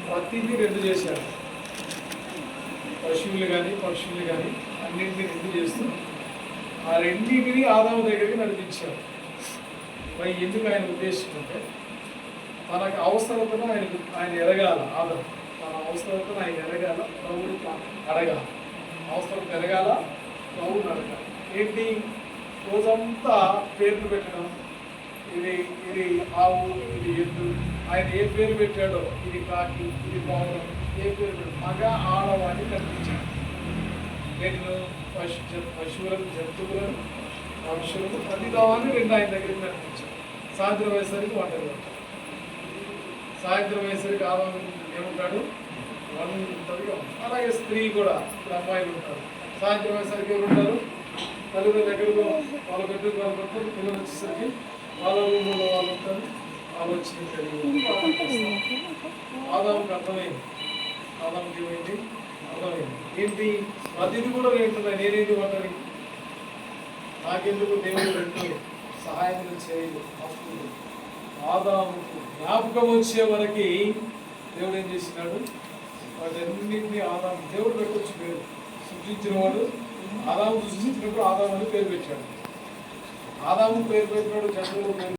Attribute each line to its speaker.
Speaker 1: ప్రతిదీ రెండు చేశాడు. పశువులు కానీ పక్షులు కానీ అన్నింటినీ రెండు చేస్తూ ఆ రెండింటిని ఆదాము దగ్గరికి నడిపించాడు. మరి ఎందుకు ఆయన ఉద్దేశం అంటే తనకు అవసరతను ఆయన ఎరగాల. ఆదాము తన అవసరతను ఆయన ఎరగాల, ప్రభువుని అడగాల. అవసరం పెరగాల, ప్రభువుని అడగాలి. ఏంటి రోజంతా పేర్లు పెట్టడం, ఇది ఇది ఆవు, ఇది ఎద్దు, ఆయన ఏ పేరు పెట్టాడో, ఇది కాకి, ఇది పావురం, ఏ పేరు పెట్టాడు, మగ ఆడవాడిని కనిపించాడు. నేను పశువులను, జంతువులను, పక్షులను ప్రతి భావాన్ని రెండు ఆయన దగ్గరికి కనిపించాడు. సాయంత్రం అయ్యేసరికి ఒంటరి ఉంటాడు. సాయంత్రం అయ్యేసరికి ఆదాము ఏముంటాడు, ఒంటరిగా ఉంటాడు. అలాగే స్త్రీ కూడా, ఇప్పుడు అమ్మాయిలు ఉంటారు. సాయంత్రం అయ్యేసరికి ఎవరు ఉంటారు, తల్లిదండ్రులు ఎక్కడికో వాళ్ళ పెద్దలు వాళ్ళు ఉంటారు. పిల్లలు వచ్చేసరికి వాళ్ళ రూముల్లో వాళ్ళు ఉంటారు. ఆలోచన కలిగి ఆదాముకి అర్థమైంది. ఆదాముకి ఏమైంది, అర్థమైంది. ఏంటి ప్రతిది కూడా ఏంటున్నాయి, నేనేది ఒంటరి, నాకెందుకు దేవుడు రెండు సహాయం చేయదు. అప్పుడు ఆదాముకు జ్ఞాపకం వచ్చే వరకు దేవుడు ఏం చేసినాడు, వాటన్నింటినీ ఆదాము దేవుడు పెట్టవచ్చు పేరు. సృష్టించిన వాడు ఆదాము సృష్టించినప్పుడు ఆదాము అని పేరు పెట్టాడు. ఆదాము పేరు పెట్టినాడు, జంతువులు పేరు